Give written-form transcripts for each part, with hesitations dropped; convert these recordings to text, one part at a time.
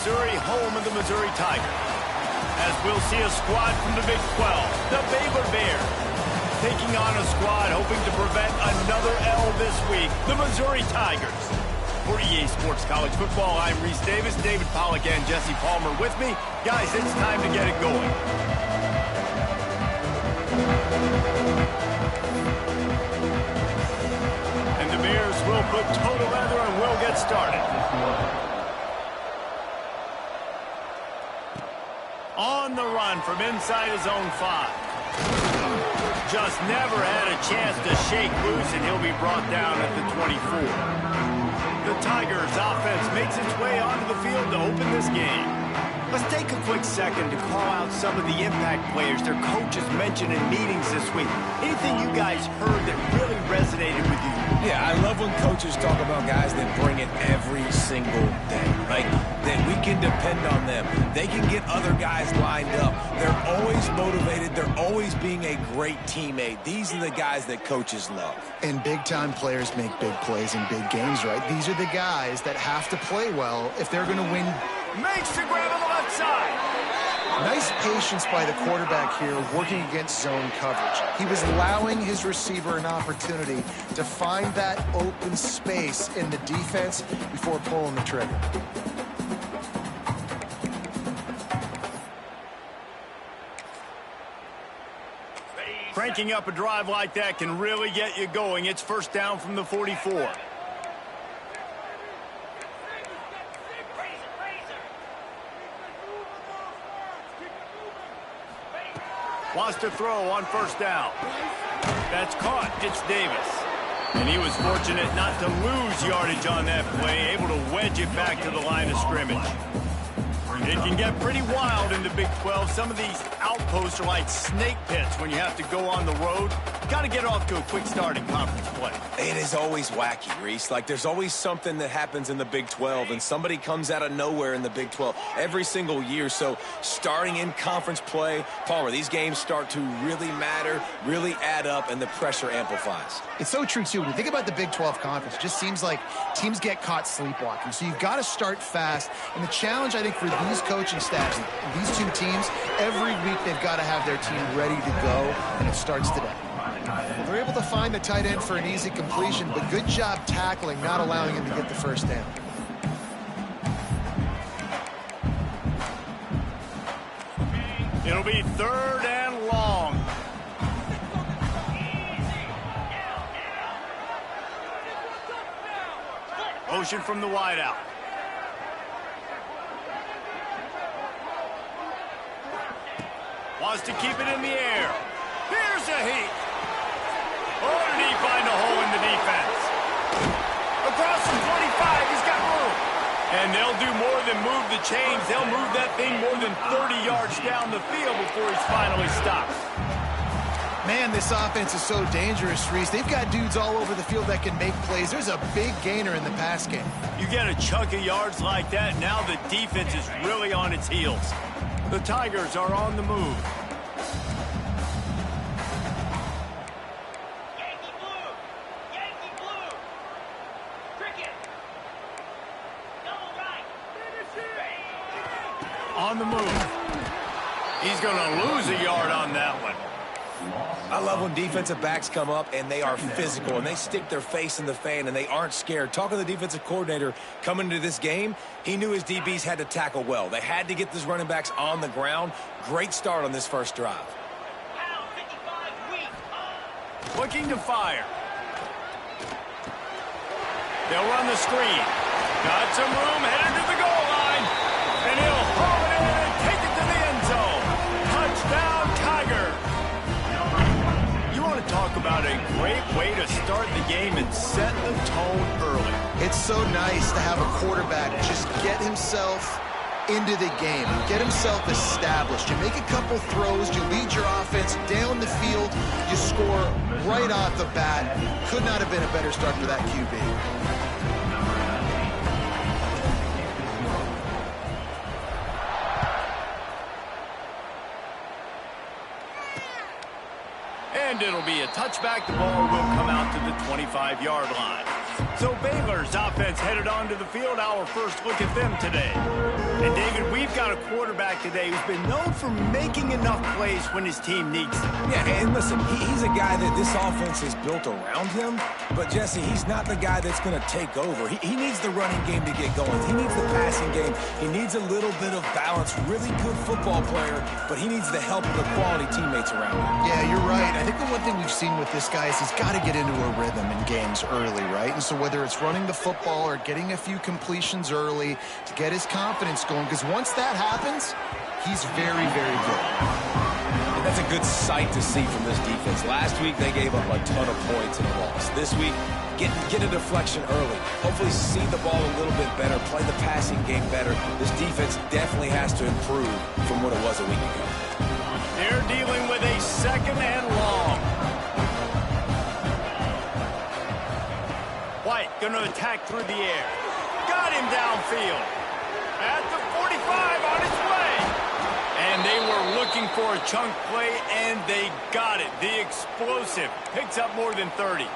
Missouri, home of the Missouri Tigers. As we'll see a squad from the Big 12, the Baylor Bears, taking on a squad hoping to prevent another L this week, the Missouri Tigers. For EA Sports College Football, I'm Reese Davis, David Pollack, and Jesse Palmer with me. Guys, it's time to get it going. And the Bears will put total leather and we'll get started. On the run from inside his own 5. Just never had a chance to shake loose, and he'll be brought down at the 24. The Tigers' offense makes its way onto the field to open this game. Let's take a quick second to call out some of the impact players their coaches mentioned in meetings this week. Anything you guys heard that really resonated with you? Yeah, I love when coaches talk about guys that bring it every single day. Like, that we can depend on them. They can get other guys lined up. They're always motivated. They're always being a great teammate. These are the guys that coaches love. And big-time players make big plays in big games, right? These are the guys that have to play well if they're going to win. Makes the grab on the left side. Nice patience by the quarterback here working against zone coverage. He was allowing his receiver an opportunity to find that open space in the defense before pulling the trigger. Cranking up a drive like that can really get you going. It's first down from the 44. Wants to throw on first down. That's caught. It's Davis. And he was fortunate not to lose yardage on that play, able to wedge it back to the line of scrimmage. It can get pretty wild in the Big 12. Some of these outposts are like snake pits when you have to go on the road. Got to get off to a quick start in conference play. It is always wacky, Reese. Like, there's always something that happens in the Big 12, and somebody comes out of nowhere in the Big 12 every single year. So starting in conference play, Palmer, these games start to really matter, really add up, and the pressure amplifies. It's so true, too. When you think about the Big 12 conference, it just seems like teams get caught sleepwalking. So you've got to start fast. And the challenge, I think, for these coaching staffs, these two teams, every week they've got to have their team ready to go, and it starts today. They're able to find the tight end for an easy completion, but good job tackling, not allowing him to get the first down. It'll be third and long. Motion from the wideout. Wants to keep it in the air. Here's a heat. Oh, did he find a hole in the defense? Across the 25, he's got room. And they'll do more than move the chains. They'll move that thing more than 30 yards down the field before he's finally stopped. Man, this offense is so dangerous, Reese. They've got dudes all over the field that can make plays. There's a big gainer in the pass game. You get a chunk of yards like that, now the defense is really on its heels. The Tigers are on the move. On the move. He's going to lose a yard on that one. I love when defensive backs come up and they are physical and they stick their face in the fan and they aren't scared. Talking to the defensive coordinator coming into this game, he knew his DBs had to tackle well. They had to get these running backs on the ground. Great start on this first drive. Looking to fire. They'll run the screen. Got some room, headed to the goal line. And he'll haul it in and take it to the end zone. Touchdown, Tiger. You want to talk about a great way to start the game and set the tone early. It's so nice to have a quarterback just get himself into the game, get himself established. You make a couple throws, you lead your offense down the field, you score right off the bat. Could not have been a better start for that QB. And it'll be a touchback. The ball will come out to the 25-yard line. So Baylor's offense headed onto the field. Our first look at them today. And, David, we've got a quarterback today who's been known for making enough plays when his team needs it. Yeah, and listen, he's a guy that this offense is built around him. But, Jesse, he's not the guy that's going to take over. He needs the running game to get going. He needs the passing game. He needs a little bit of balance. Really good football player, but he needs the help of the quality teammates around him. Yeah, you're right. I think the one thing we've seen with this guy is he's got to get into a rhythm in games early, right? And so whether it's running the football or getting a few completions early to get his confidence going, because once that happens, he's very, very good. And that's a good sight to see from this defense. Last week, they gave up a ton of points in a loss. This week, get a deflection early. Hopefully see the ball a little bit better, play the passing game better. This defense definitely has to improve from what it was a week ago. They're dealing with a second and long. White going to attack through the air. Got him downfield. At the 45 on his way. And they were looking for a chunk play, and they got it. The explosive picks up more than 30.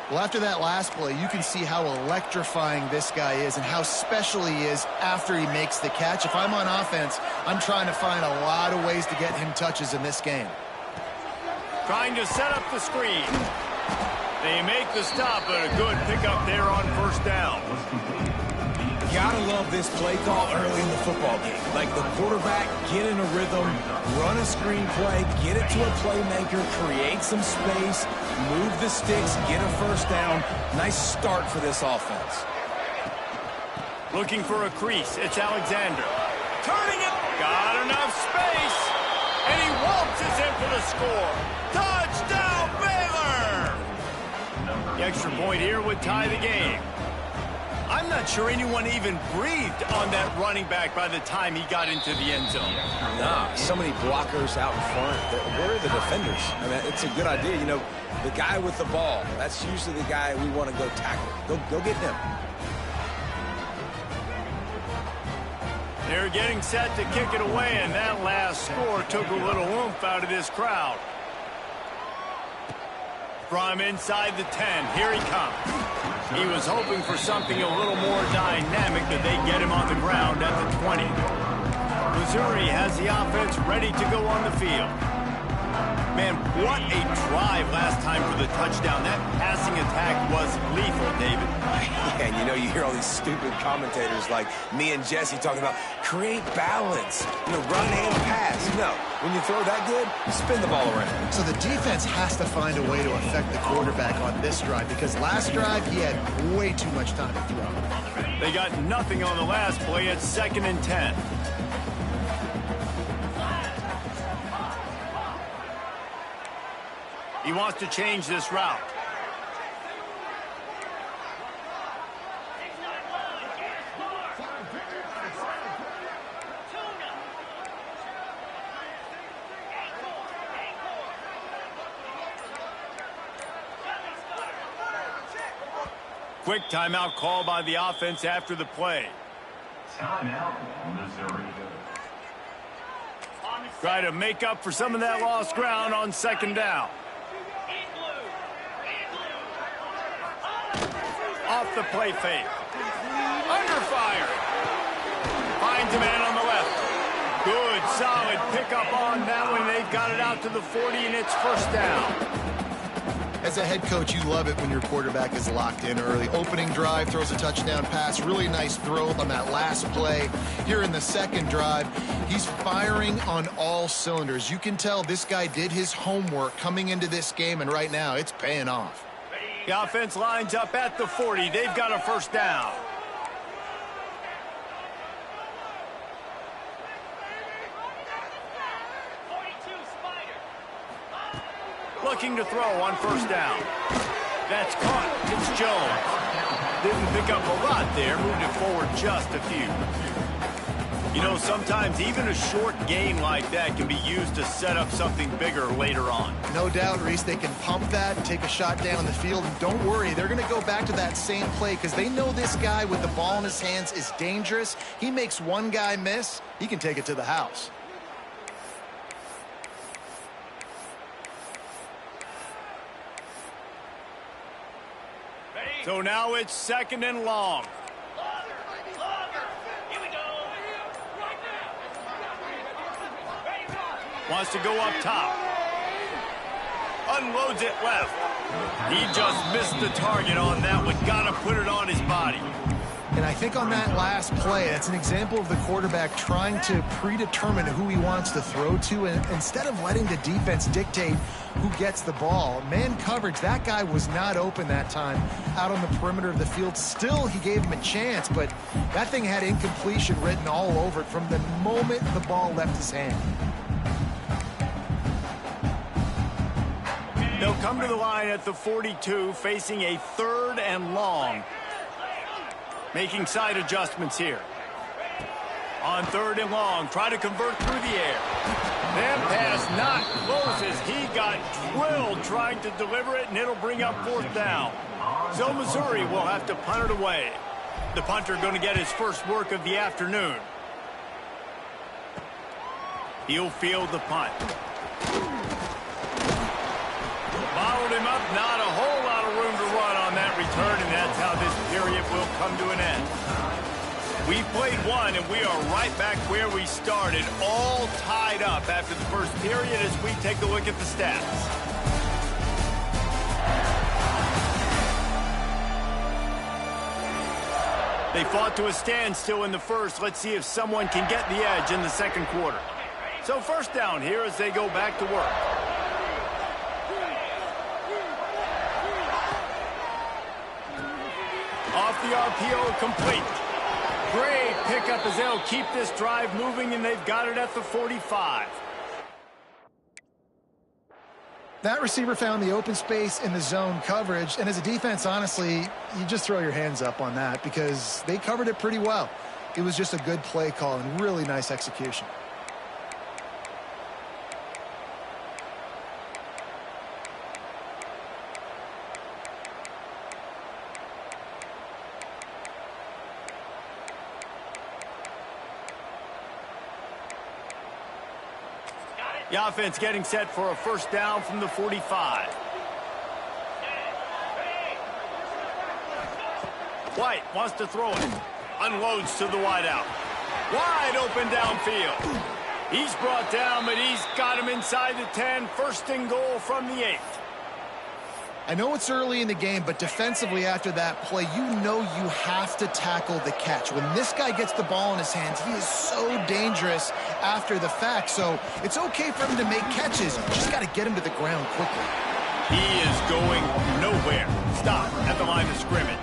Well, after that last play, you can see how electrifying this guy is and how special he is after he makes the catch. If I'm on offense, I'm trying to find a lot of ways to get him touches in this game. Trying to set up the screen. They make the stop, but a good pickup there on first down. Gotta love this play call early in the football game. Like the quarterback, get in a rhythm, run a screen play, get it to a playmaker, create some space, move the sticks, get a first down. Nice start for this offense. Looking for a crease. It's Alexander. Turning it. Got enough space. And he waltzes in for the score. Touchdown, Baylor! The extra point here would tie the game. I'm not sure anyone even breathed on that running back by the time he got into the end zone. Nah, so many blockers out in front. Where are the defenders? I mean, it's a good idea. You know, the guy with the ball, that's usually the guy we want to go tackle. Go get him. They're getting set to kick it away, and that last score took a little oomph out of this crowd. From inside the 10, here he comes. He was hoping for something a little more dynamic, but they get him on the ground at the 20. Missouri has the offense ready to go on the field. Man, what a drive last time for the touchdown. That passing attack was lethal, David. Yeah, and you know, you hear all these stupid commentators like me and Jesse talking about create balance, you know, run and pass. No, when you throw that good, spin the ball around. So the defense has to find a way to affect the quarterback on this drive because last drive he had way too much time to throw. They got nothing on the last play. It's 2nd and 10. He wants to change this route. Quick timeout call by the offense after the play. Timeout, Missouri. Try to make up for some of that lost ground on 2nd down. Off the play fake. Under fire. Finds a man on the left. Good, solid pickup on that one. They've got it out to the 40, and it's first down. As a head coach, you love it when your quarterback is locked in early. Opening drive, throws a touchdown pass. Really nice throw on that last play. Here in the second drive, he's firing on all cylinders. You can tell this guy did his homework coming into this game, and right now it's paying off. The offense lines up at the 40. They've got a first down. Looking to throw on first down. That's caught. It's Jones. Didn't pick up a lot there. Moved it forward just a few. You know, sometimes even a short game like that can be used to set up something bigger later on. No doubt, Reese, they can pump that and take a shot down the field. And don't worry, they're going to go back to that same play because they know this guy with the ball in his hands is dangerous. He makes one guy miss, he can take it to the house. So now it's 2nd and long. Wants to go up top. Unloads it left. He just missed the target on that one. Got to put it on his body. And I think on that last play, that's an example of the quarterback trying to predetermine who he wants to throw to, and instead of letting the defense dictate who gets the ball. Man coverage, that guy was not open that time out on the perimeter of the field. Still, he gave him a chance, but that thing had incompletion written all over it from the moment the ball left his hand. They'll come to the line at the 42, facing a 3rd and long. Making side adjustments here. On 3rd and long, try to convert through the air. That pass not close as he got drilled trying to deliver it, and it'll bring up 4th down. So Missouri will have to punt it away. The punter going to get his first work of the afternoon. He'll field the punt. Followed him up, not a whole lot of room to run on that return, and that's how this period will come to an end. We've played one, and we are right back where we started, all tied up after the first period as we take a look at the stats. They fought to a standstill in the first. Let's see if someone can get the edge in the second quarter. So first down here as they go back to work. Off the RPO, complete. Great pickup as they'll keep this drive moving, and they've got it at the 45. That receiver found the open space in the zone coverage, and as a defense, honestly, you just throw your hands up on that because they covered it pretty well. It was just a good play call and really nice execution. The offense getting set for a first down from the 45. White wants to throw it. Unloads to the wideout. Wide open downfield. He's brought down, but he's got him inside the 10. First and goal from the 8. I know it's early in the game, but defensively after that play, you know you have to tackle the catch. When this guy gets the ball in his hands, he is so dangerous after the fact. So it's okay for him to make catches. You just got to get him to the ground quickly. He is going nowhere. Stop at the line of scrimmage.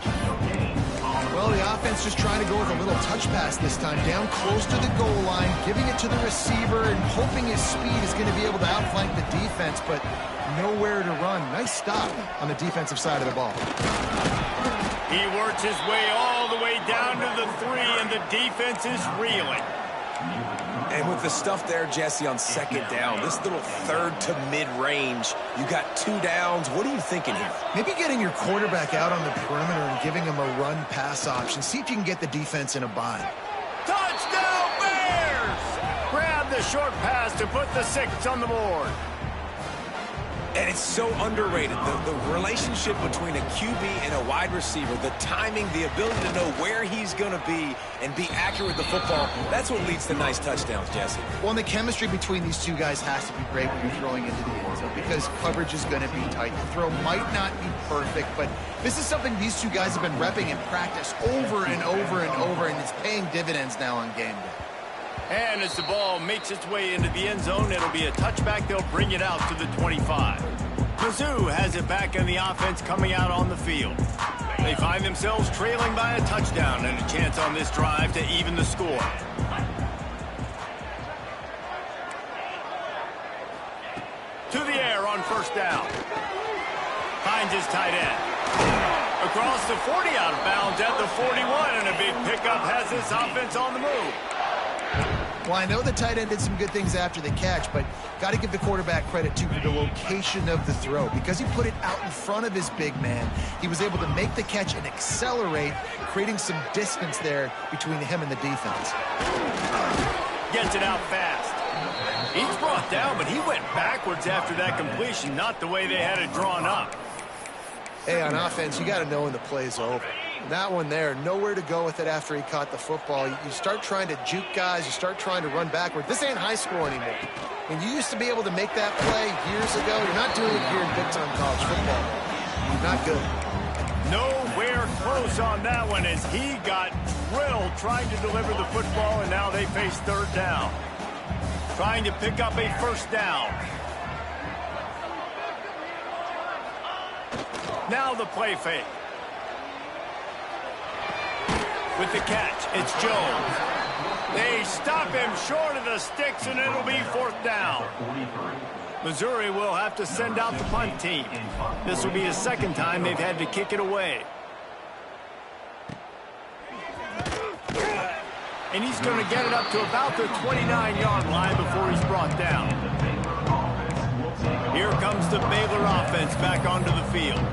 Well, the offense just trying to go with a little touch pass this time. Down close to the goal line, giving it to the receiver and hoping his speed is going to be able to outflank the defense, but nowhere to run. Nice stop on the defensive side of the ball. He works his way all the way down to the 3, and the defense is reeling. And with the stuff there, Jesse, on second down, this little 3rd to mid-range, you got 2 downs. What are you thinking here? Maybe getting your quarterback out on the perimeter and giving him a run-pass option. See if you can get the defense in a bind. Touchdown, Bears! Grab the short pass to put the 6 on the board. And it's so underrated, the relationship between a QB and a wide receiver, the timing, the ability to know where he's going to be and be accurate with the football, that's what leads to nice touchdowns, Jesse. Well, and the chemistry between these two guys has to be great when you're throwing into the end zone because coverage is going to be tight. The throw might not be perfect, but this is something these two guys have been repping in practice over and over and over, and it's paying dividends now on game day. And as the ball makes its way into the end zone, it'll be a touchback. They'll bring it out to the 25. Mizzou has it back in the offense coming out on the field. They find themselves trailing by a touchdown and a chance on this drive to even the score. To the air on first down. Finds his tight end. Across the 40, out of bounds at the 41, and a big pickup has this offense on the move. Well, I know the tight end did some good things after the catch, but got to give the quarterback credit, too, for the location of the throw. Because he put it out in front of his big man, he was able to make the catch and accelerate, creating some distance there between him and the defense. Gets it out fast. He's brought down, but he went backwards after that completion, not the way they had it drawn up. Hey, on offense, you got to know when the play's over. That one there, nowhere to go with it after he caught the football. You start trying to juke guys. You start trying to run backward. This ain't high school anymore. And you used to be able to make that play years ago. You're not doing it here in big-time college football. Not good. Nowhere close on that one as he got drilled trying to deliver the football, and now they face third down. Trying to pick up a first down. Now the play fake. With the catch, it's Jones. They stop him short of the sticks, and it'll be fourth down. Missouri will have to send out the punt team. This will be the second time they've had to kick it away. And he's going to get it up to about the 29-yard line before he's brought down. Here comes the Baylor offense back onto the field.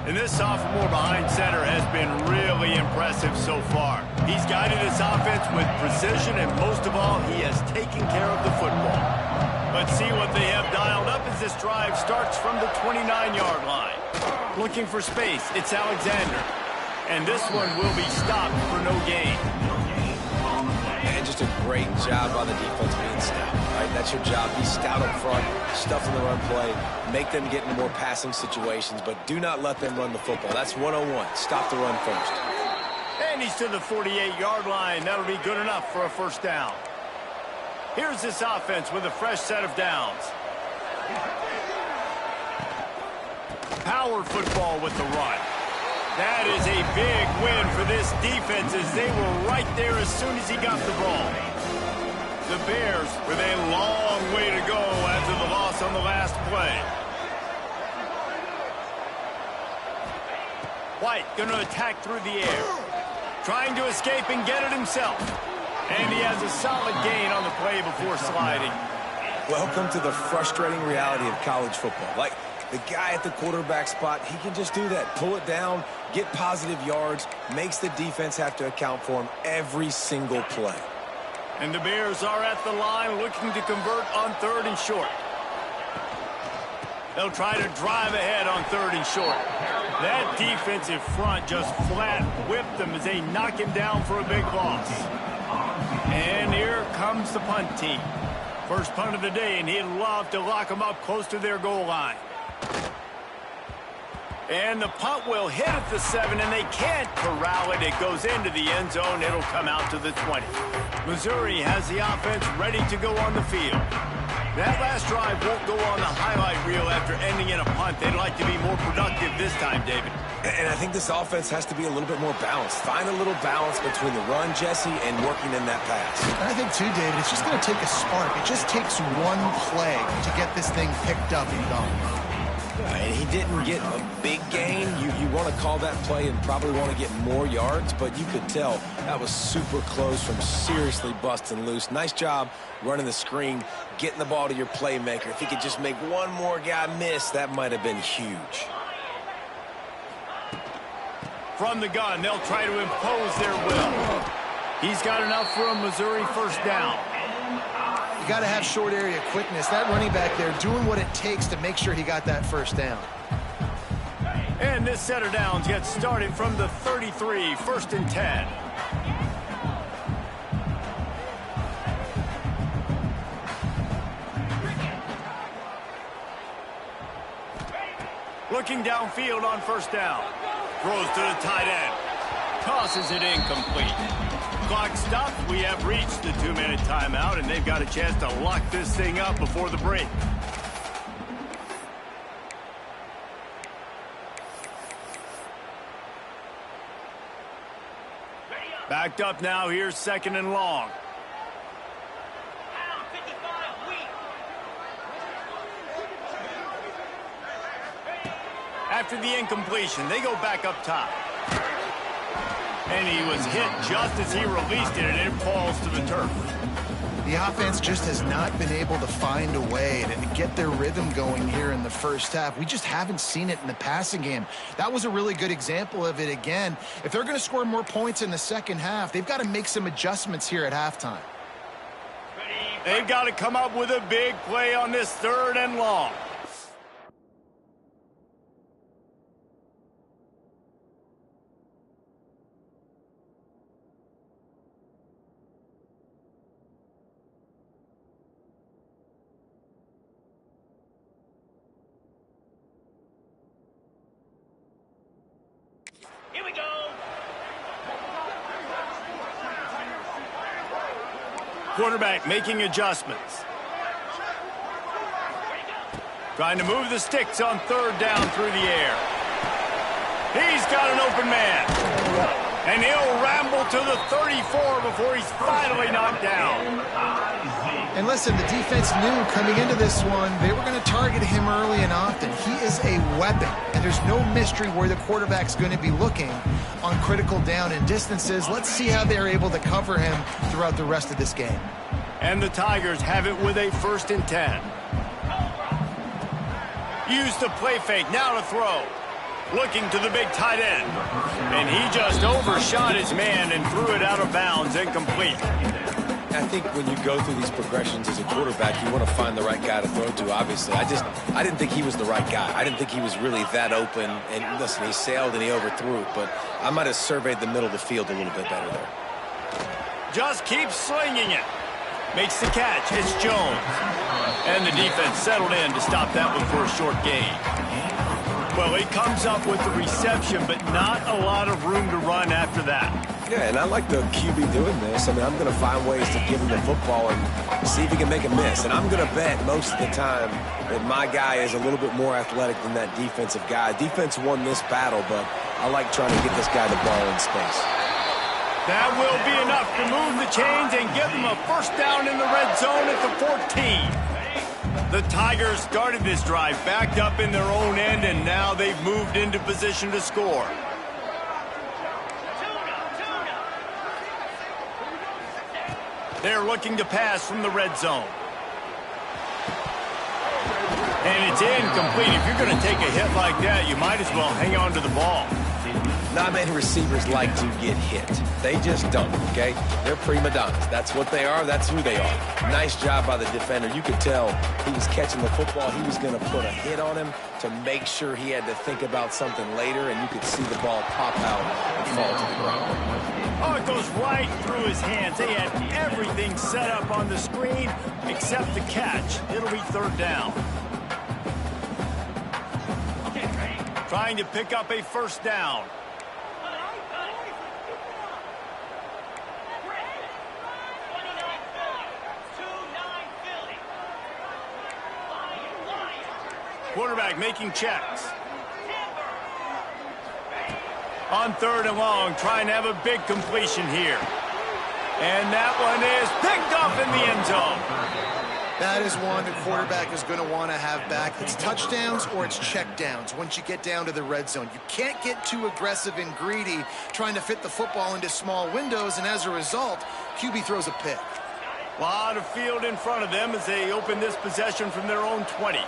And this sophomore behind center has been really impressive so far. He's guided this offense with precision, and most of all, he has taken care of the football. Let's see what they have dialed up as this drive starts from the 29-yard line. Looking for space, it's Alexander. And this one will be stopped for no gain. And just a great job by the defense being stout. Right? That's your job. Be stout up front, stuff in the run play, make them get into more passing situations, but do not let them run the football. That's 101. Stop the run first. And he's to the 48-yard line. That'll be good enough for a first down. Here's this offense with a fresh set of downs. Power football with the run. That is a big win for this defense as they were right there as soon as he got the ball. The Bears with a long way to go after the loss on the last play. White going to attack through the air. Trying to escape and get it himself. And he has a solid gain on the play before sliding. Welcome to the frustrating reality of college football. Like, the guy at the quarterback spot, he can just do that. Pull it down, get positive yards, makes the defense have to account for him every single play. And the Bears are at the line looking to convert on third and short. They'll try to drive ahead on third and short. That defensive front just flat whipped them as they knock him down for a big loss. And here comes the punt team. First punt of the day, and he'd love to lock them up close to their goal line. And the punt will hit at the 7, and they can't corral it. It goes into the end zone. It'll come out to the 20. Missouri has the offense ready to go on the field. That last drive won't go on the highlight reel after ending in a punt. They'd like to be more productive this time, David. And I think this offense has to be a little bit more balanced. Find a little balance between the run, Jesse, and working in that pass. And I think, too, David, it's just going to take a spark. It just takes one play to get this thing picked up and going. And he didn't get a big gain. You want to call that play and probably want to get more yards, but you could tell that was super close from seriously busting loose. Nice job running the screen, getting the ball to your playmaker. If he could just make one more guy miss, that might have been huge. From the gun, they'll try to impose their will. He's got enough for a Missouri first down. You got to have short area quickness. That running back there doing what it takes to make sure he got that first down. And this set of downs gets started from the 33, first and 10. Looking downfield on first down. Throws to the tight end. Tosses it incomplete. Clock stopped. We have reached the 2-minute timeout, and they've got a chance to lock this thing up before the break. Backed up now. Here's second and long. After the incompletion, they go back up top. And he was hit just as he released it, and it falls to the turf. The offense just has not been able to find a way to get their rhythm going here in the first half. We just haven't seen it in the passing game. That was a really good example of it again. If they're going to score more points in the second half, they've got to make some adjustments here at halftime. They've got to come up with a big play on this third and long. Here we go. Quarterback making adjustments. Trying to move the sticks on third down through the air. He's got an open man. And he'll ramble to the 34 before he's finally knocked down. And listen, the defense knew coming into this one, they were going to target him early and often. He is a weapon, and there's no mystery where the quarterback's going to be looking on critical down and distances. Let's see how they're able to cover him throughout the rest of this game. And the Tigers have it with a 1st and 10. Use the play fake, now to throw. Looking to the big tight end. And he just overshot his man and threw it out of bounds, incomplete. I think when you go through these progressions as a quarterback, you want to find the right guy to throw to, obviously. I didn't think he was the right guy. I didn't think he was really that open. And listen, he sailed and he overthrew it, but I might have surveyed the middle of the field a little bit better there. Just keeps slinging it. Makes the catch. It's Jones. And the defense settled in to stop that one for a short gain. Well, he comes up with the reception, but not a lot of room to run after that. Yeah, and I like the QB doing this. I mean, I'm going to find ways to give him the football and see if he can make a miss. And I'm going to bet most of the time that my guy is a little bit more athletic than that defensive guy. Defense won this battle, but I like trying to get this guy the ball in space. That will be enough to move the chains and give them a 1st down in the red zone at the 14. The Tigers started this drive backed up in their own end, and now they've moved into position to score. They're looking to pass from the red zone. And it's incomplete. If you're going to take a hit like that, you might as well hang on to the ball. Not many receivers like to get hit. They just don't, okay? They're prima donnas. That's what they are. That's who they are. Nice job by the defender. You could tell he was catching the football. He was going to put a hit on him to make sure he had to think about something later, and you could see the ball pop out and fall to the ground. Oh, it goes right through his hands. They had everything set up on the screen except the catch. It'll be 3rd down. Trying to pick up a 1st down. Quarterback making checks. On 3rd and long, trying to have a big completion here. And that one is picked off in the end zone. That is one the quarterback is going to want to have back. It's touchdowns or it's checkdowns once you get down to the red zone. You can't get too aggressive and greedy trying to fit the football into small windows, and as a result, QB throws a pick. A lot of field in front of them as they open this possession from their own 20.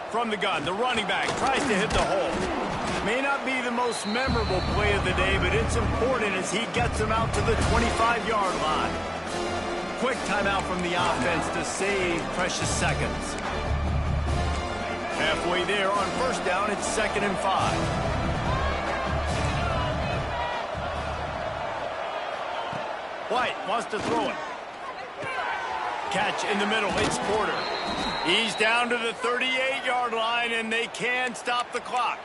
From the gun, the running back tries to hit the hole. May not be the most memorable play of the day, but it's important as he gets them out to the 25-yard line. Quick timeout from the offense to save precious seconds. Halfway there on 1st down, it's 2nd and 5. White wants to throw it. Catch in the middle, it's Porter. He's down to the 38-yard line, and they can stop the clock.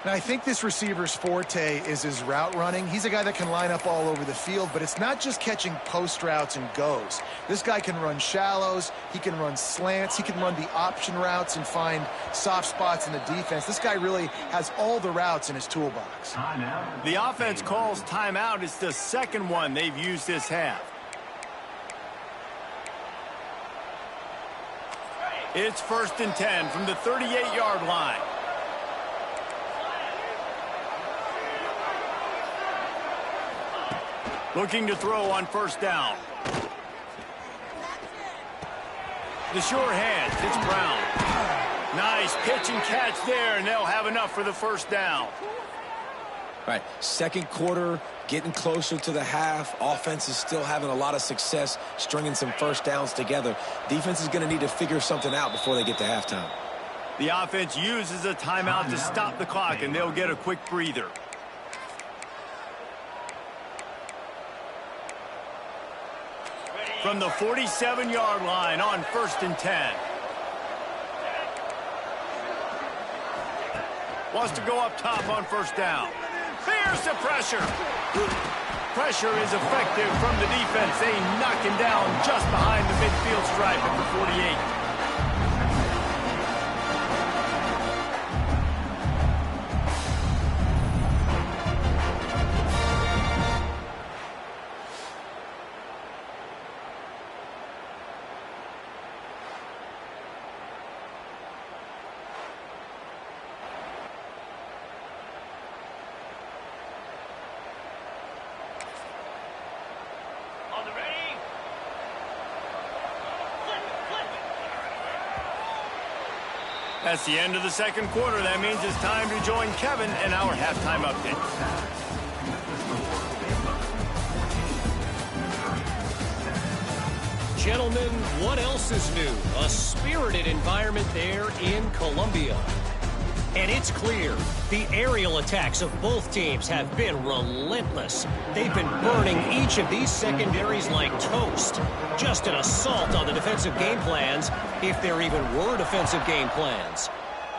Now, I think this receiver's forte is his route running. He's a guy that can line up all over the field, but it's not just catching post routes and goes. This guy can run shallows, he can run slants, he can run the option routes and find soft spots in the defense. This guy really has all the routes in his toolbox. The offense calls timeout. It's the 2nd one they've used this half. It's 1st and 10 from the 38-yard line. Looking to throw on 1st down. The sure hands, it's Brown. Nice pitch and catch there, and they'll have enough for the 1st down. All right, 2nd quarter, getting closer to the half. Offense is still having a lot of success stringing some 1st downs together. Defense is going to need to figure something out before they get to halftime. The offense uses a timeout to stop the clock, and they'll get a quick breather. From the 47-yard line on 1st and 10. Wants to go up top on first down. Here's the pressure. Pressure is effective from the defense. They knock him down just behind the midfield stripe at the 48. That's the end of the second quarter. That means it's time to join Kevin in our halftime update. Gentlemen, what else is new? A spirited environment there in Columbia. And it's clear, the aerial attacks of both teams have been relentless. They've been burning each of these secondaries like toast. Just an assault on the defensive game plans, if there even were defensive game plans.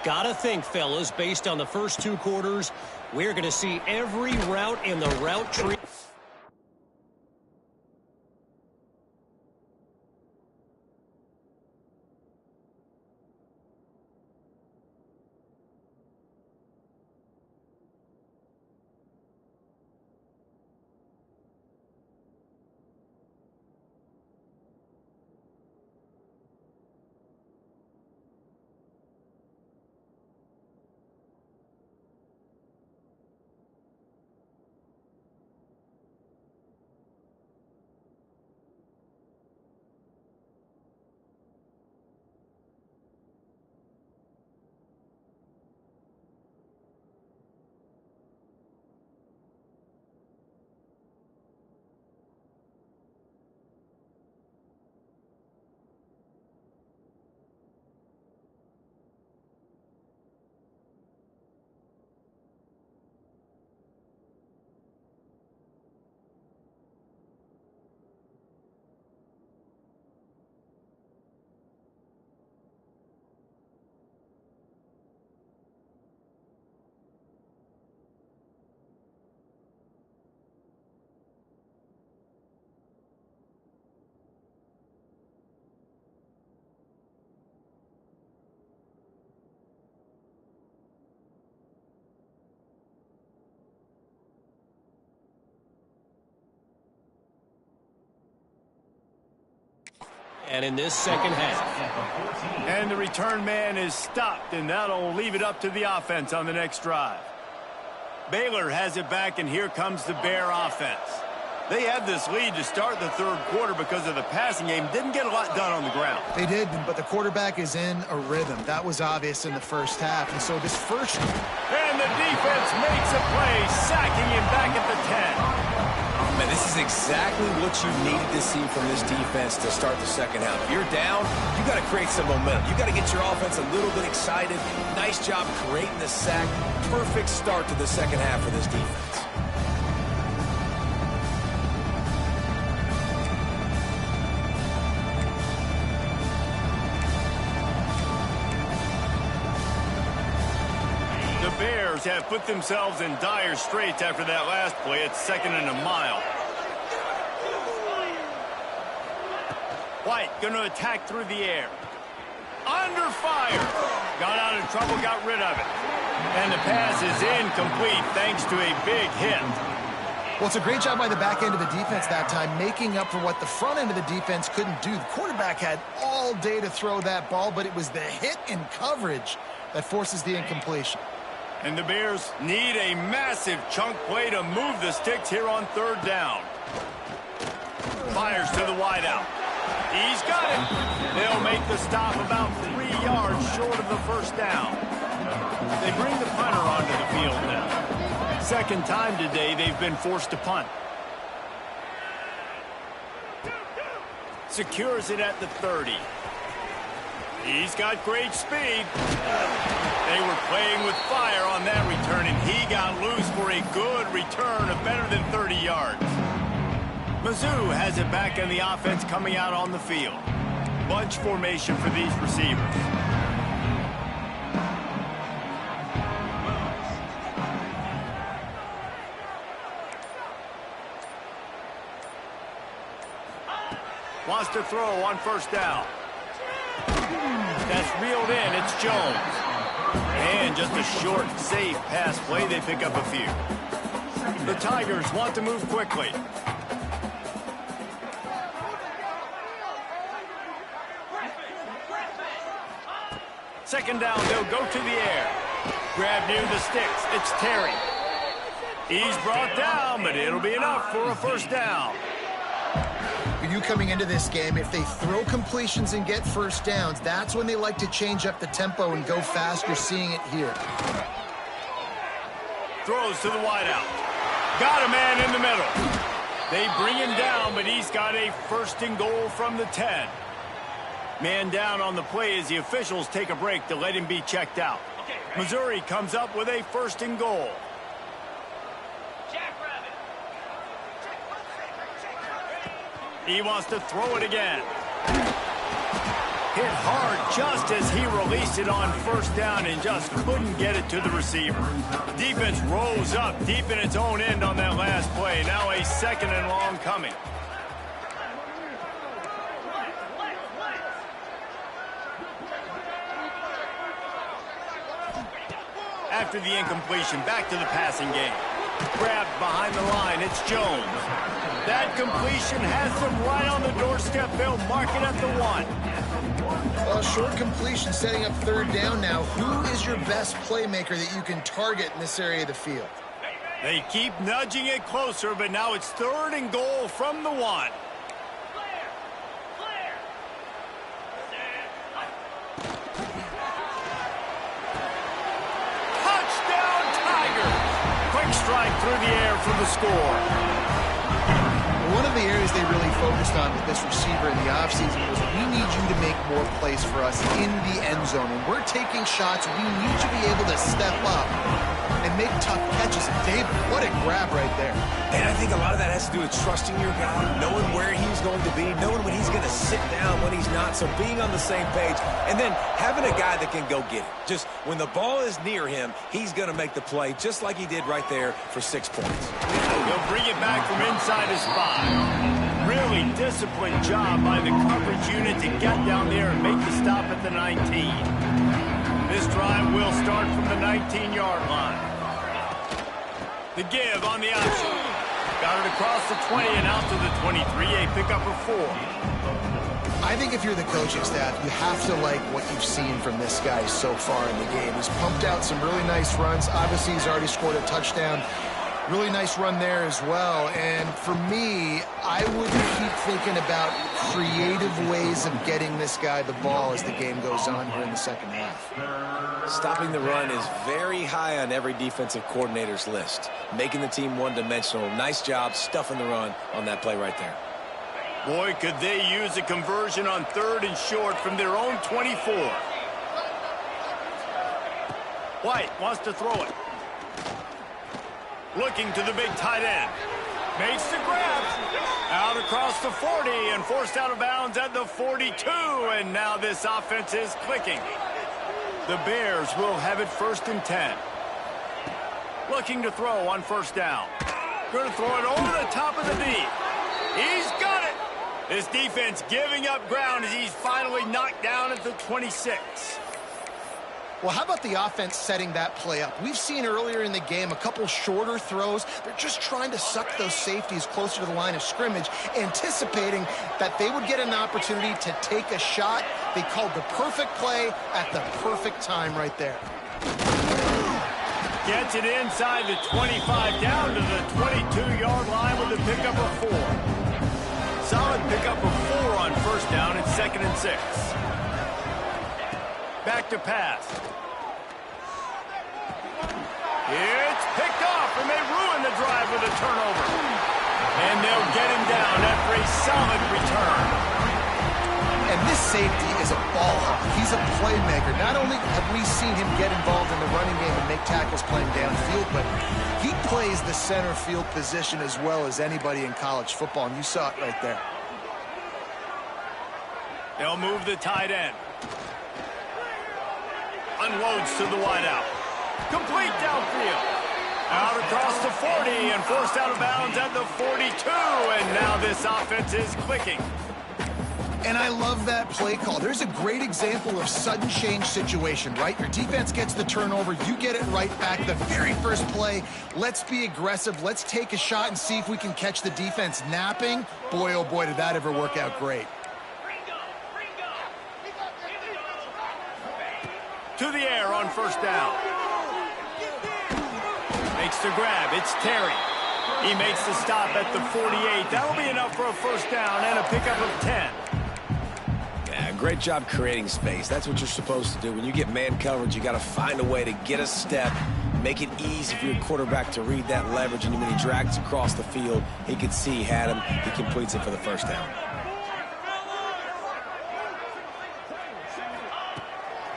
Gotta think, fellas, based on the first two quarters, we're going to see every route in the route tree. And in this second half. And the return man is stopped, and that'll leave it up to the offense on the next drive. Baylor has it back, and here comes the Bear offense. They had this lead to start the third quarter because of the passing game. Didn't get a lot done on the ground. They did, but the quarterback is in a rhythm. That was obvious in the first half. And so this first... And the defense makes a play, sacking him back at the 10. Man, this is exactly what you needed to see from this defense to start the second half. If you're down, you got to create some momentum. You got to get your offense a little bit excited. Nice job creating the sack. Perfect start to the second half for this defense. The Bears have put themselves in dire straits after that last play. It's 2nd and a mile. White going to attack through the air. Under fire. Got out of trouble, got rid of it. And the pass is incomplete thanks to a big hit. Well, it's a great job by the back end of the defense that time, making up for what the front end of the defense couldn't do. The quarterback had all day to throw that ball, but it was the hit in coverage that forces the incompletion. And the Bears need a massive chunk play to move the sticks here on third down. Fires to the wideout. He's got it. They'll make the stop about 3 yards short of the first down. They bring the punter onto the field now. Second time today they've been forced to punt. Secures it at the 30. He's got great speed. They were playing with fire on that return, and he got loose for a good return of better than 30 yards. Mizzou has it back in the offense coming out on the field. Bunch formation for these receivers. Wants to throw on first down. That's reeled in. It's Jones. And just a short, safe pass play. They pick up a few. The Tigers want to move quickly. Second down, they'll go to the air. Grab near the sticks. It's Terry. He's brought down, but it'll be enough for a first down. For you coming into this game, if they throw completions and get first downs, that's when they like to change up the tempo and go fast. You're seeing it here. Throws to the wideout. Got a man in the middle. They bring him down, but he's got a first and goal from the 10. Man down on the play as the officials take a break to let him be checked out. Missouri comes up with a first and goal. He wants to throw it again. Hit hard just as he released it on first down and just couldn't get it to the receiver. Defense rolls up deep in its own end on that last play. Now a second and long coming. After the incompletion, back to the passing game. Grabbed behind the line, it's Jones. That completion has them right on the doorstep. They'll mark it at the 1. Well, short completion setting up third down now. Who is your best playmaker that you can target in this area of the field? They keep nudging it closer, but now it's third and goal from the 1. Strike through the air for the score. One of the areas they really focused on with this receiver in the offseason was we need you to make more plays for us in the end zone. When we're taking shots, we need you to be able to step up and make tough catches. And David, what a grab right there. And I think a lot of that has to do with trusting your guy, knowing where he's going to be, knowing when he's going to sit down, when he's not, so being on the same page, and then having a guy that can go get it. Just when the ball is near him, he's going to make the play just like he did right there for 6 points. He'll bring it back from inside his 5. Really disciplined job by the coverage unit to get down there and make the stop at the 19. This drive will start from the 19-yard line. The give on the option. Got it across the 20 and out to the 23. A pickup of 4. I think if you're the coaching staff, you have to like what you've seen from this guy so far in the game. He's pumped out some really nice runs. Obviously, he's already scored a touchdown. Really nice run there as well. And for me, I would keep thinking about creative ways of getting this guy the ball as the game goes on here in the second half. Stopping the run is very high on every defensive coordinator's list. Making the team one-dimensional. Nice job stuffing the run on that play right there. Boy, could they use a conversion on third and short from their own 24. White wants to throw it. Looking to the big tight end. Makes the grab. Out across the 40 and forced out of bounds at the 42. And now this offense is clicking. The Bears will have it first and 10. Looking to throw on first down. Going to throw it over the top of the D. He's got it. This defense giving up ground as he's finally knocked down at the 26. Well, how about the offense setting that play up? We've seen earlier in the game a couple shorter throws. They're just trying to suck those safeties closer to the line of scrimmage, anticipating that they would get an opportunity to take a shot. They called the perfect play at the perfect time right there. Gets it inside the 25, down to the 22-yard line with a pickup of 4. Solid pickup of 4 on first down. It's 2nd and 6. Back to pass. It's picked off, and they ruin the drive with a turnover. And they'll get him down after a solid return. And this safety is a ball hawk. He's a playmaker. Not only have we seen him get involved in the running game and make tackles playing downfield, but he plays the center field position as well as anybody in college football, and you saw it right there. They'll move the tight end. Unloads to the wideout. Complete downfield. Out across the 40 and forced out of bounds at the 42. And now this offense is clicking. And I love that play call. There's a great example of sudden change situation, right? Your defense gets the turnover. You get it right back. The very first play, let's be aggressive. Let's take a shot and see if we can catch the defense napping. Boy, oh boy, did that ever work out great. To the air on first down. Makes the grab. It's Terry. He makes the stop at the 48. That'll be enough for a first down and a pickup of 10. Yeah, great job creating space. That's what you're supposed to do. When you get man coverage, you got to find a way to get a step, make it easy for your quarterback to read that leverage, and when he drags across the field, he could see he had him. He completes it for the first down.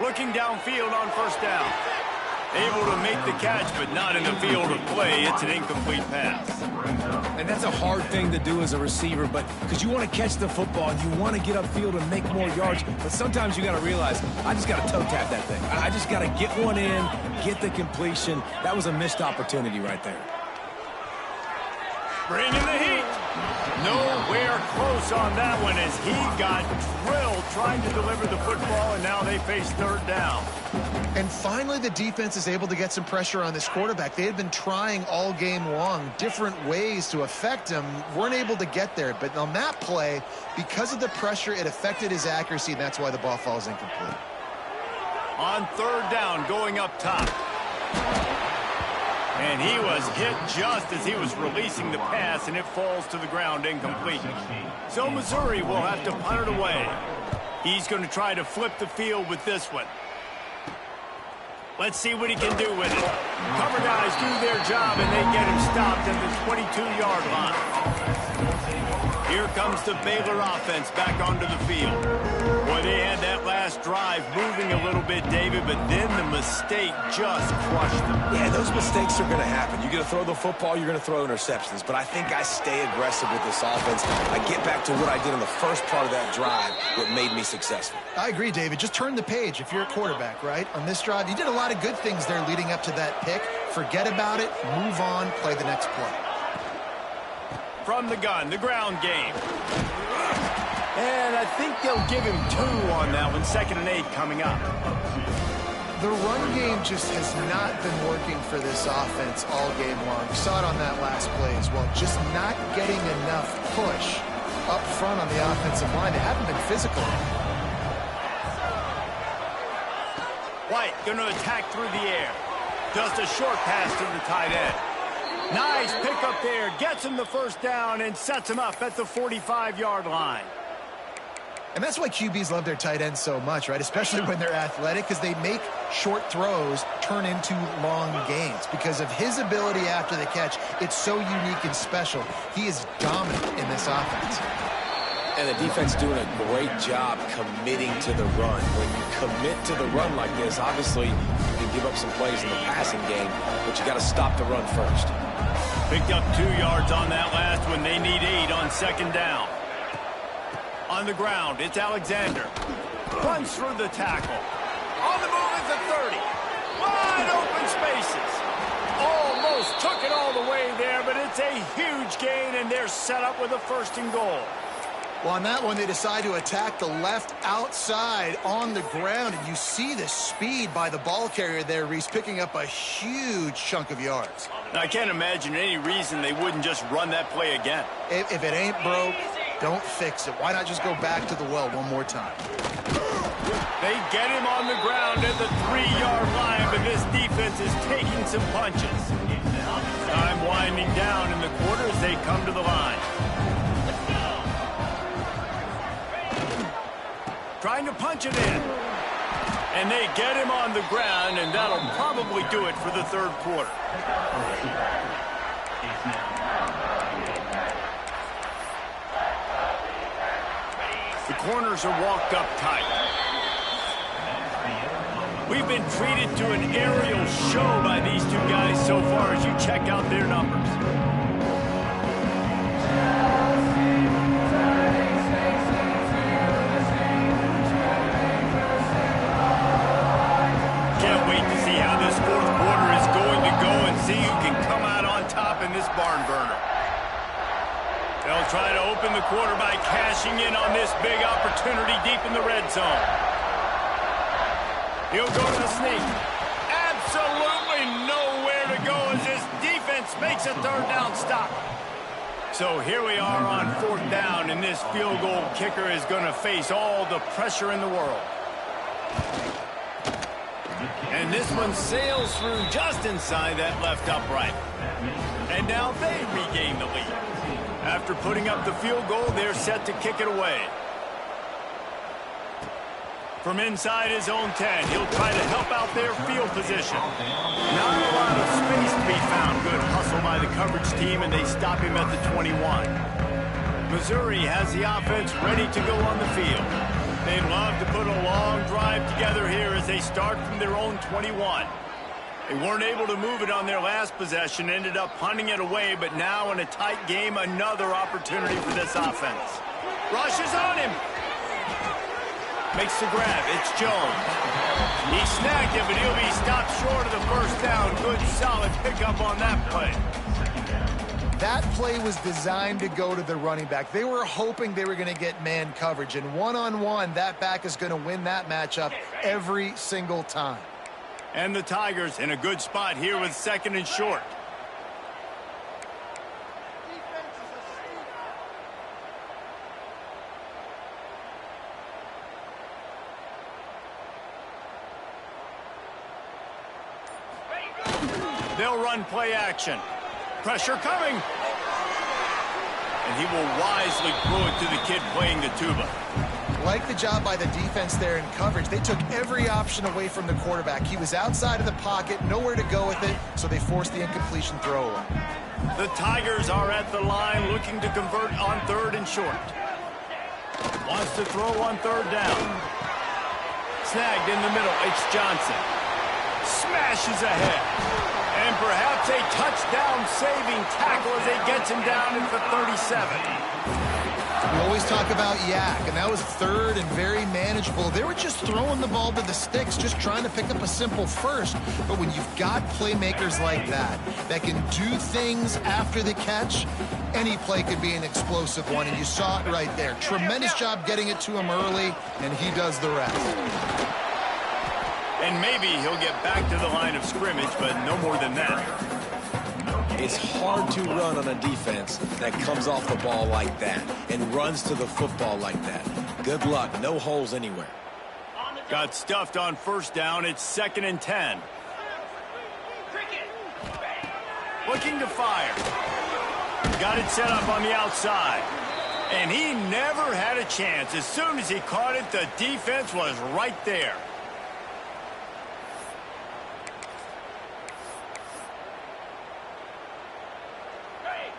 Looking downfield on first down. Able to make the catch, but not in the field of play. It's an incomplete pass. And that's a hard thing to do as a receiver, but because you want to catch the football and you want to get upfield and make more yards, but sometimes you got to realize, I just got to toe tap that thing. I just got to get one in, get the completion. That was a missed opportunity right there. Bringing the heat. Nowhere close on that one as he got drilled trying to deliver the football, and now they face third down. And finally, the defense is able to get some pressure on this quarterback. They had been trying all game long different ways to affect him, weren't able to get there. But on that play, because of the pressure, it affected his accuracy, and that's why the ball falls incomplete. On third down, going up top. And he was hit just as he was releasing the pass, and it falls to the ground incomplete. So Missouri will have to punt it away. He's going to try to flip the field with this one. Let's see what he can do with it. Cover guys do their job, and they get him stopped at the 22-yard line. Here comes the Baylor offense back onto the field. Boy, they had that last drive moving a little bit, David, but then the mistake just crushed them. Yeah, those mistakes are going to happen. You're going to throw the football, you're going to throw interceptions, but I think I stay aggressive with this offense. I get back to what I did in the first part of that drive, what made me successful. I agree, David. Just turn the page if you're a quarterback, right? On this drive, you did a lot of good things there leading up to that pick. Forget about it, move on, play the next play. From the gun, the ground game. And I think they'll give him 2 on that one. 2nd and 8 coming up. The run game just has not been working for this offense all game long. We saw it on that last play as well. Just not getting enough push up front on the offensive line. They haven't been physical. White going to attack through the air. Just a short pass to the tight end. Nice pickup there. Gets him the first down and sets him up at the 45-yard line. And that's why QBs love their tight ends so much, right? Especially when they're athletic, because they make short throws turn into long gains. Because of his ability after the catch, it's so unique and special. He is dominant in this offense. And the defense doing a great job committing to the run. When you commit to the run like this, obviously you can give up some plays in the passing game, but you got to stop the run first. Picked up 2 yards on that last one. They need 8 on 2nd down. On the ground, it's Alexander. Runs through the tackle. On the move is the 30. Wide open spaces. Almost took it all the way there, but it's a huge gain, and they're set up with a 1st and goal. Well, on that one, they decide to attack the left outside on the ground, and you see the speed by the ball carrier there, Reese, picking up a huge chunk of yards. I can't imagine any reason they wouldn't just run that play again. If it ain't broke, don't fix it. Why not just go back to the well one more time? They get him on the ground at the 3-yard line, but this defense is taking some punches. Time winding down in the quarter as they come to the line. Trying to punch it in. And they get him on the ground, and that'll probably do it for the 3rd quarter. The corners are walked up tight. We've been treated to an aerial show by these 2 guys so far as you check out their numbers. See who can come out on top in this barn burner. They'll try to open the quarter by cashing in on this big opportunity deep in the red zone. He'll go to the sneak. Absolutely nowhere to go as this defense makes a third down stop. So here we are on fourth down, and this field goal kicker is going to face all the pressure in the world. And this one sails through just inside that left upright. And now they regain the lead. After putting up the field goal, they're set to kick it away. From inside his own 10, he'll try to help out their field position. Not a lot of space to be found. Good hustle by the coverage team, and they stop him at the 21. Missouri has the offense ready to go on the field. They'd love to put a long drive together here as they start from their own 21. They weren't able to move it on their last possession, ended up punting it away, but now in a tight game, another opportunity for this offense. Rushes on him. Makes the grab. It's Jones. He snagged it, but he'll be stopped short of the first down. Good, solid pickup on that play. That play was designed to go to the running back. They were hoping they were going to get man coverage, and one-on-one, that back is going to win that matchup every single time. And the Tigers in a good spot here with second and short. They'll run play action. Pressure coming. And he will wisely throw it to the kid playing the tuba. Like the job by the defense there in coverage. They took every option away from the quarterback. He was outside of the pocket, nowhere to go with it, so they forced the incompletion throw away. The Tigers are at the line looking to convert on third and short. Wants to throw on third down. Snagged in the middle. It's Johnson. Smashes ahead. And perhaps a touchdown-saving tackle as he gets him down at the 37. We always talk about Yak, and that was third and very manageable. They were just throwing the ball to the sticks, just trying to pick up a simple first. But when you've got playmakers like that can do things after the catch, any play could be an explosive one, and you saw it right there. Tremendous job getting it to him early, and he does the rest. And maybe he'll get back to the line of scrimmage, but no more than that. It's hard to run on a defense that comes off the ball like that and runs to the football like that. Good luck. No holes anywhere. Got stuffed on first down. It's second and 10. Looking to fire. Got it set up on the outside. And he never had a chance. As soon as he caught it, the defense was right there.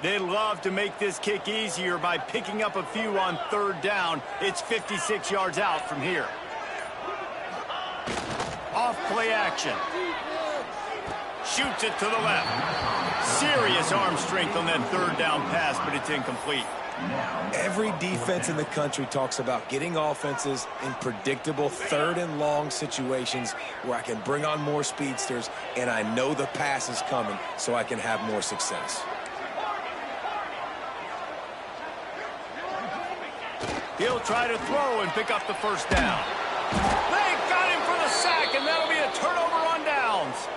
They'd love to make this kick easier by picking up a few on third down. It's 56 yards out from here. Off play action. Shoots it to the left. Serious arm strength on that third down pass, but it's incomplete. Every defense in the country talks about getting offenses in predictable third and long situations where I can bring on more speedsters and I know the pass is coming so I can have more success. He'll try to throw and pick up the first down. They got him for the sack, and that'll be a turnover on downs.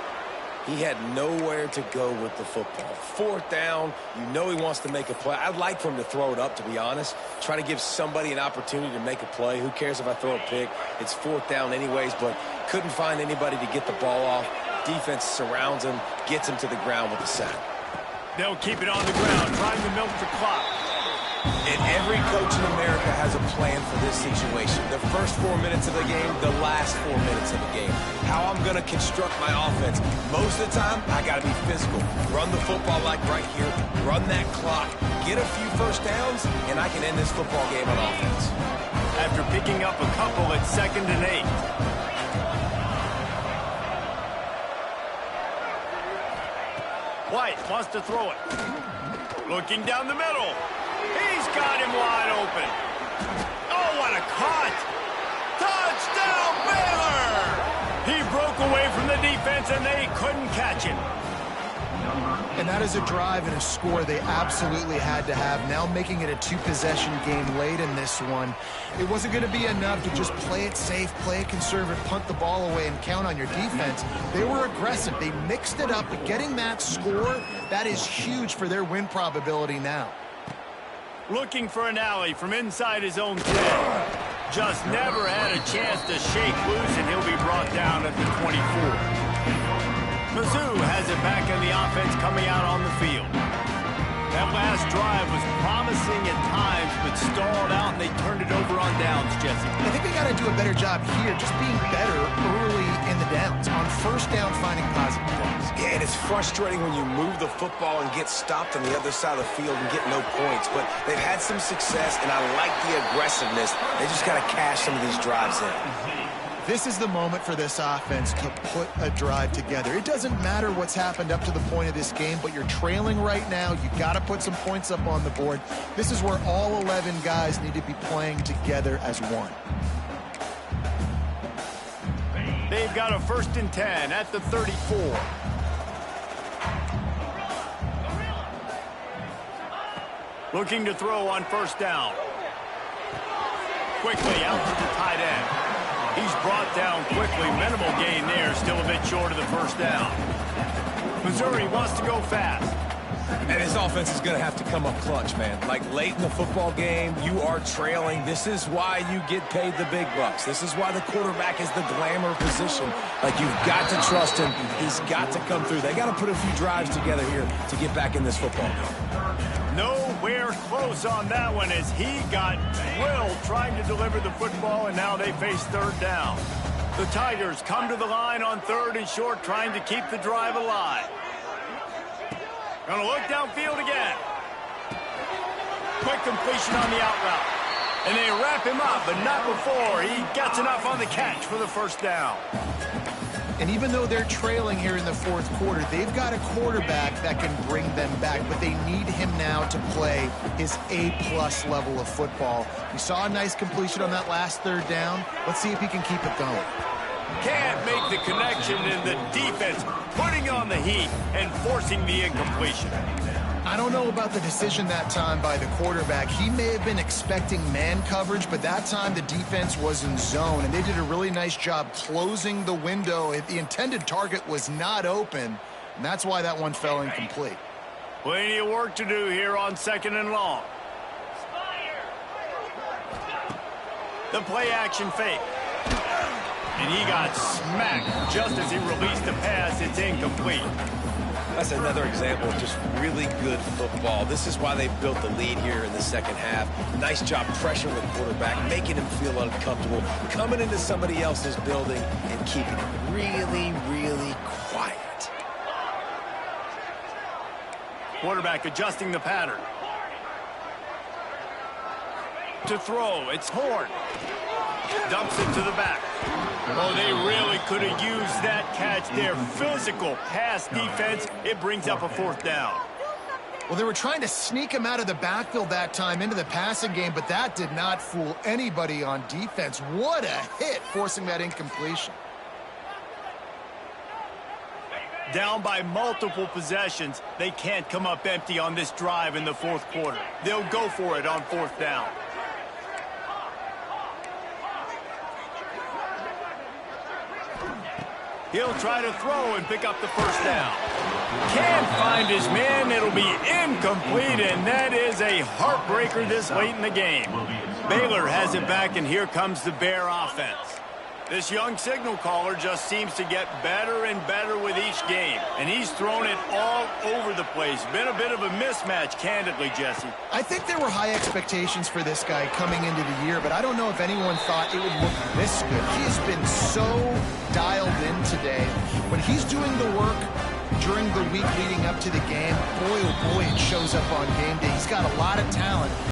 He had nowhere to go with the football. Fourth down, you know he wants to make a play. I'd like for him to throw it up, to be honest. Try to give somebody an opportunity to make a play. Who cares if I throw a pick? It's fourth down anyways, but couldn't find anybody to get the ball off. Defense surrounds him, gets him to the ground with the sack. They'll keep it on the ground, trying to milk the clock. And every coach in America has a plan for this situation. The first 4 minutes of the game, the last 4 minutes of the game. How I'm going to construct my offense. Most of the time, I got to be physical. Run the football like right here. Run that clock. Get a few first downs, and I can end this football game on offense. After picking up a couple at 2nd and 8. White wants to throw it. Looking down the middle. He's got him wide open. Oh, what a cut. Touchdown, Baylor! He broke away from the defense, and they couldn't catch him. And that is a drive and a score they absolutely had to have. Now making it a two-possession game late in this one. It wasn't going to be enough to just play it safe, play it conservative, punt the ball away, and count on your defense. They were aggressive. They mixed it up. But getting that score, that is huge for their win probability now. Looking for an alley from inside his own 10. Just never had a chance to shake loose, and he'll be brought down at the 24. Mizzou has it back in the offense coming out on the field. That last drive was promising at times, but stalled out, and they turned it over on downs, Jesse. I think they got to do a better job here, just being better early in the downs. On first down, finding positive plays. Yeah, and it's frustrating when you move the football and get stopped on the other side of the field and get no points. But they've had some success, and I like the aggressiveness. They just got to cash some of these drives in. This is the moment for this offense to put a drive together. It doesn't matter what's happened up to the point of this game, but you're trailing right now. You got to put some points up on the board. This is where all 11 guys need to be playing together as one. They've got a 1st and 10 at the 34. Looking to throw on 1st down. Quickly out to the tight end. He's brought down quickly. Minimal gain there. Still a bit short of the 1st down. Missouri wants to go fast. And his offense is going to have to come up clutch, man. Like late in the football game, you are trailing. This is why you get paid the big bucks. This is why the quarterback is the glamour position. Like, you've got to trust him. He's got to come through. They got to put a few drives together here to get back in this football game. Nowhere close on that one as he got drilled trying to deliver the football, and now they face 3rd down. The Tigers come to the line on 3rd and short, trying to keep the drive alive. Gonna look downfield again. Quick completion on the out route. And they wrap him up, but not before he gets enough on the catch for the 1st down. And even though they're trailing here in the 4th quarter, they've got a quarterback that can bring them back, but they need him now to play his A-plus level of football. We saw a nice completion on that last 3rd down. Let's see if he can keep it going. Can't make the connection, and the defense putting on the heat and forcing the incompletion. I don't know about the decision that time by the quarterback. He may have been expecting man coverage, but that time the defense was in zone, and they did a really nice job closing the window. The intended target was not open, and that's why that one fell incomplete. Plenty of work to do here on 2nd and long. The play action fake. And he got smacked just as he released the pass. It's incomplete. That's another example of just really good football. This is why they built the lead here in the 2nd half. Nice job pressuring the quarterback, making him feel uncomfortable, coming into somebody else's building and keeping it really, really quiet. Quarterback adjusting the pattern. To throw, it's Horn. Dumps it to the back. Oh, they really could have used that catch there. Physical pass defense. It brings up a 4th down. Well, they were trying to sneak him out of the backfield that time into the passing game, but that did not fool anybody on defense. What a hit, forcing that incompletion. Down by multiple possessions. They can't come up empty on this drive in the 4th quarter. They'll go for it on 4th down. He'll try to throw and pick up the 1st down. Can't find his man. It'll be incomplete, and that is a heartbreaker this late in the game. Baylor has it back, and here comes the Bear offense. This young signal caller just seems to get better and better with each game, and he's thrown it all over the place. Been a bit of a mismatch, candidly, Jesse. I think there were high expectations for this guy coming into the year, but I don't know if anyone thought it would look this good. He has been so dialed in today. When he's doing the work during the week leading up to the game, boy, oh boy, it shows up on game day. He's got a lot of talent.